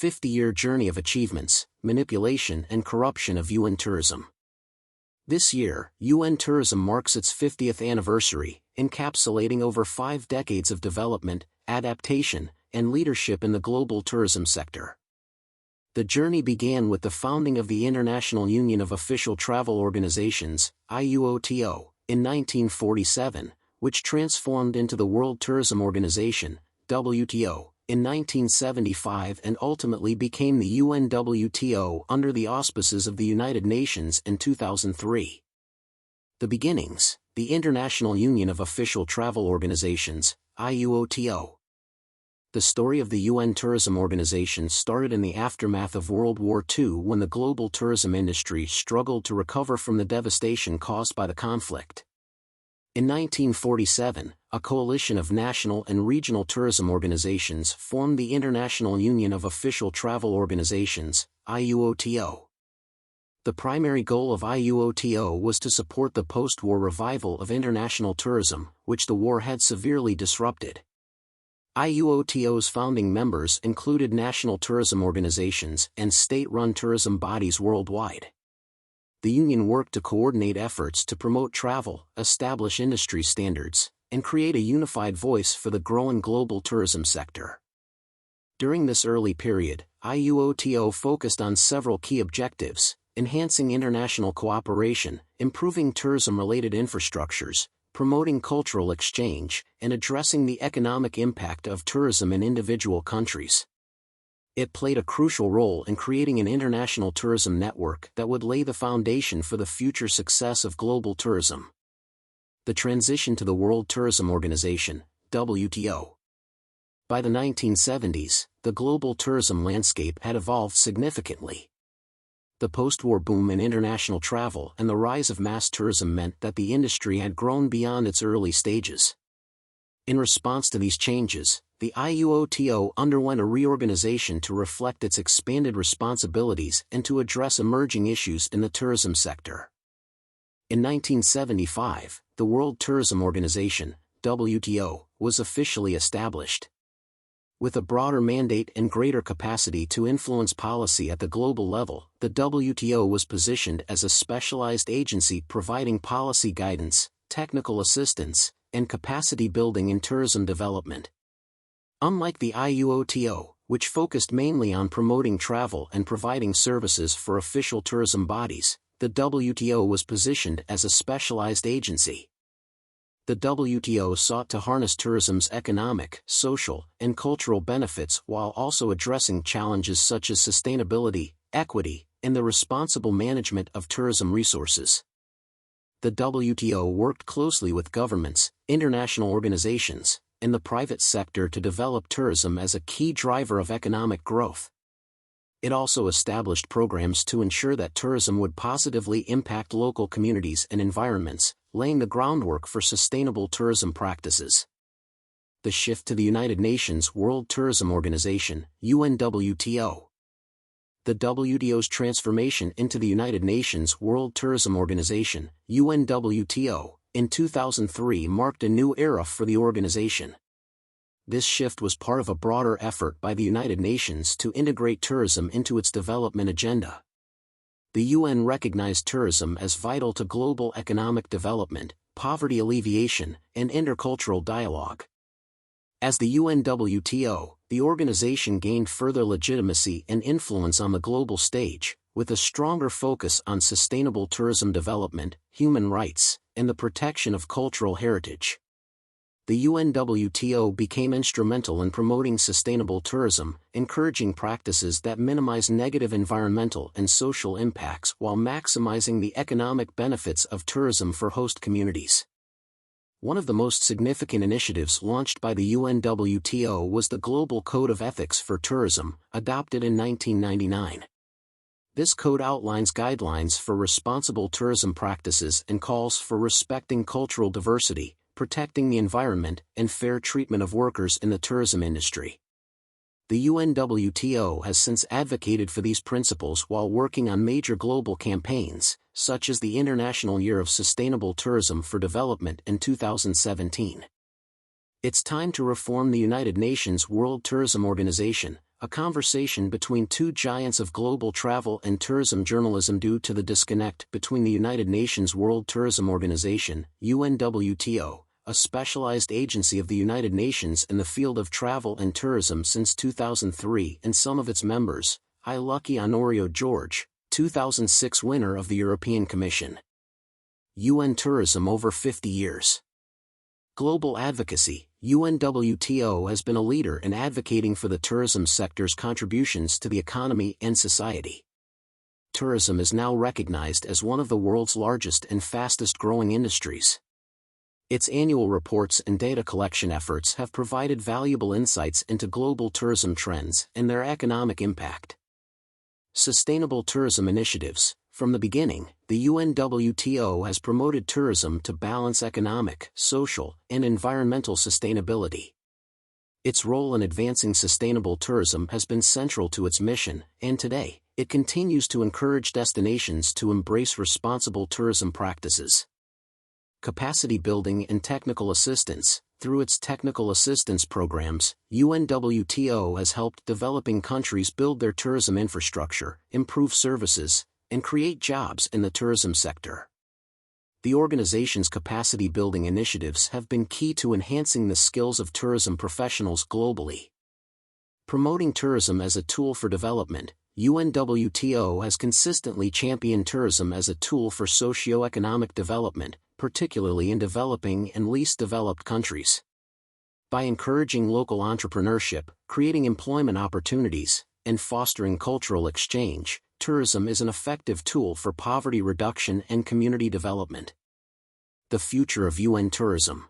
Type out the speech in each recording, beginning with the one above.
50-year journey of achievements, manipulation and corruption of UN tourism. This year, UN tourism marks its 50th anniversary, encapsulating over 5 decades of development, adaptation, and leadership in the global tourism sector. The journey began with the founding of the International Union of Official Travel Organizations, IUOTO, in 1947, which transformed into the World Tourism Organization, WTO, in 1975 and ultimately became the UNWTO under the auspices of the United Nations in 2003. The beginnings, the International Union of Official Travel Organizations, IUOTO. The story of the UN Tourism Organization started in the aftermath of World War II when the global tourism industry struggled to recover from the devastation caused by the conflict. In 1947, a coalition of national and regional tourism organizations formed the International Union of Official Travel Organizations, IUOTO. The primary goal of IUOTO was to support the post-war revival of international tourism, which the war had severely disrupted. IUOTO's founding members included national tourism organizations and state-run tourism bodies worldwide. The union worked to coordinate efforts to promote travel, establish industry standards, and create a unified voice for the growing global tourism sector. During this early period, IUOTO focused on several key objectives: enhancing international cooperation, improving tourism-related infrastructures, promoting cultural exchange, and addressing the economic impact of tourism in individual countries. It played a crucial role in creating an international tourism network that would lay the foundation for the future success of global tourism. The transition to the World Tourism Organization, WTO. By the 1970s, the global tourism landscape had evolved significantly. The post-war boom in international travel and the rise of mass tourism meant that the industry had grown beyond its early stages. In response to these changes, the IUOTO underwent a reorganization to reflect its expanded responsibilities and to address emerging issues in the tourism sector. In 1975, the World Tourism Organization, WTO, was officially established. With a broader mandate and greater capacity to influence policy at the global level, the WTO was positioned as a specialized agency providing policy guidance, technical assistance, and capacity building in tourism development. Unlike the IUOTO, which focused mainly on promoting travel and providing services for official tourism bodies, the WTO was positioned as a specialized agency. The WTO sought to harness tourism's economic, social, and cultural benefits while also addressing challenges such as sustainability, equity, and the responsible management of tourism resources. The WTO worked closely with governments, international organizations, and the private sector to develop tourism as a key driver of economic growth. It also established programs to ensure that tourism would positively impact local communities and environments, laying the groundwork for sustainable tourism practices. The shift to the United Nations World Tourism Organization, UNWTO. The WTO's transformation into the United Nations World Tourism Organization, UNWTO, in 2003 marked a new era for the organization. This shift was part of a broader effort by the United Nations to integrate tourism into its development agenda. The UN recognized tourism as vital to global economic development, poverty alleviation, and intercultural dialogue. As the UNWTO, the organization gained further legitimacy and influence on the global stage, with a stronger focus on sustainable tourism development, human rights, and the protection of cultural heritage. The UNWTO became instrumental in promoting sustainable tourism, encouraging practices that minimize negative environmental and social impacts while maximizing the economic benefits of tourism for host communities. One of the most significant initiatives launched by the UNWTO was the Global Code of Ethics for Tourism, adopted in 1999. This code outlines guidelines for responsible tourism practices and calls for respecting cultural diversity, protecting the environment, and fair treatment of workers in the tourism industry. The UNWTO has since advocated for these principles while working on major global campaigns, such as the International Year of Sustainable Tourism for Development in 2017. It's time to reform the United Nations World Tourism Organization, a conversation between two giants of global travel and tourism journalism due to the disconnect between the United Nations World Tourism Organization, UNWTO, a specialized agency of the United Nations in the field of travel and tourism since 2003, and some of its members, I. Lucky Honorio George, 2006 winner of the European Commission. UN Tourism over 50 years. Global advocacy. UNWTO has been a leader in advocating for the tourism sector's contributions to the economy and society. Tourism is now recognized as one of the world's largest and fastest-growing industries. Its annual reports and data collection efforts have provided valuable insights into global tourism trends and their economic impact. Sustainable tourism initiatives. From the beginning, the UNWTO has promoted tourism to balance economic, social, and environmental sustainability. Its role in advancing sustainable tourism has been central to its mission, and today, it continues to encourage destinations to embrace responsible tourism practices. Capacity building and technical assistance. Through its technical assistance programs, UNWTO has helped developing countries build their tourism infrastructure, improve services, and create jobs in the tourism sector. The organization's capacity-building initiatives have been key to enhancing the skills of tourism professionals globally. Promoting tourism as a tool for development. UNWTO has consistently championed tourism as a tool for socio-economic development, particularly in developing and least developed countries. By encouraging local entrepreneurship, creating employment opportunities, and fostering cultural exchange, tourism is an effective tool for poverty reduction and community development. The future of UN tourism.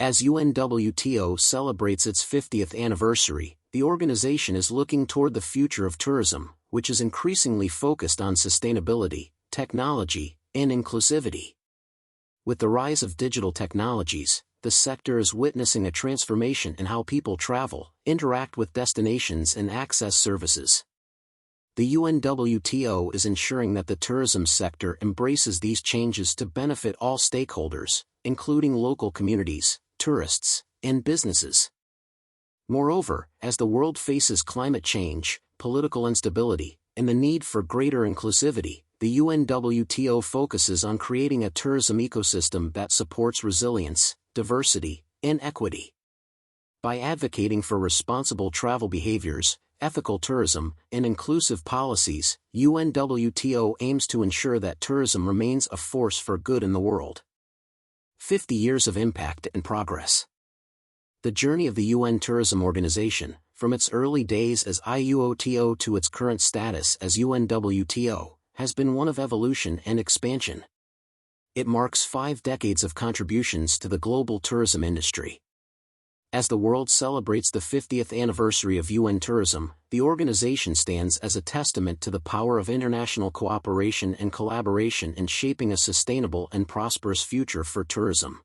As UNWTO celebrates its 50th anniversary, the organization is looking toward the future of tourism, which is increasingly focused on sustainability, technology, and inclusivity. With the rise of digital technologies, the sector is witnessing a transformation in how people travel, interact with destinations, and access services. The UNWTO is ensuring that the tourism sector embraces these changes to benefit all stakeholders, including local communities, tourists, and businesses. Moreover, as the world faces climate change, political instability, and the need for greater inclusivity, the UNWTO focuses on creating a tourism ecosystem that supports resilience, diversity, and equity. By advocating for responsible travel behaviors, ethical tourism, and inclusive policies, UNWTO aims to ensure that tourism remains a force for good in the world. 50 years of impact and progress. The journey of the UN Tourism Organization, from its early days as IUOTO to its current status as UNWTO, has been one of evolution and expansion. It marks 5 decades of contributions to the global tourism industry. As the world celebrates the 50th anniversary of UN tourism, the organization stands as a testament to the power of international cooperation and collaboration in shaping a sustainable and prosperous future for tourism.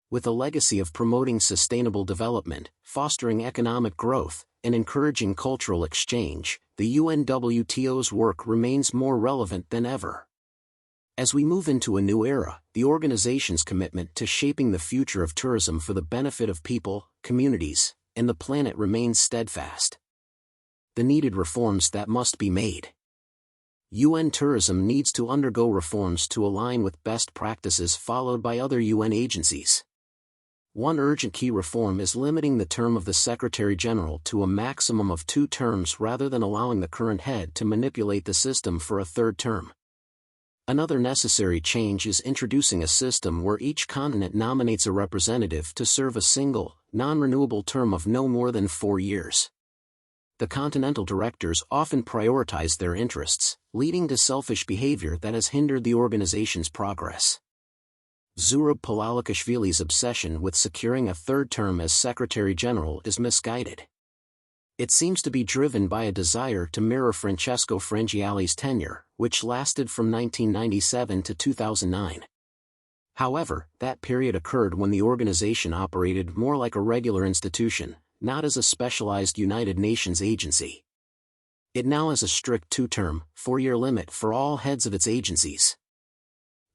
With a legacy of promoting sustainable development, fostering economic growth, and encouraging cultural exchange, the UNWTO's work remains more relevant than ever. As we move into a new era, the organization's commitment to shaping the future of tourism for the benefit of people, communities, and the planet remains steadfast. The needed reforms that must be made. UN tourism needs to undergo reforms to align with best practices followed by other UN agencies. One urgent key reform is limiting the term of the Secretary General to a maximum of 2 terms rather than allowing the current head to manipulate the system for a 3rd term. Another necessary change is introducing a system where each continent nominates a representative to serve a single, non-renewable term of no more than 4 years. The continental directors often prioritize their interests, leading to selfish behavior that has hindered the organization's progress. Zurab Palalikashvili's obsession with securing a 3rd term as Secretary General is misguided. It seems to be driven by a desire to mirror Francesco Frangiali's tenure, which lasted from 1997 to 2009. However, that period occurred when the organization operated more like a regular institution, not as a specialized United Nations agency. It now has a strict 2-term, 4-year limit for all heads of its agencies.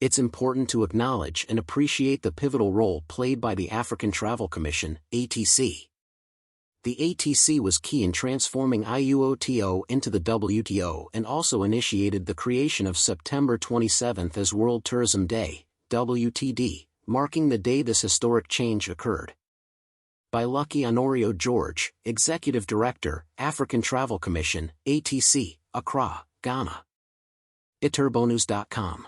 It's important to acknowledge and appreciate the pivotal role played by the African Travel Commission, ATC. The ATC was key in transforming IUOTO into the WTO and also initiated the creation of September 27 as World Tourism Day, WTD, marking the day this historic change occurred. By Lucky Honorio George, Executive Director, African Travel Commission, ATC, Accra, Ghana. iturbonus.com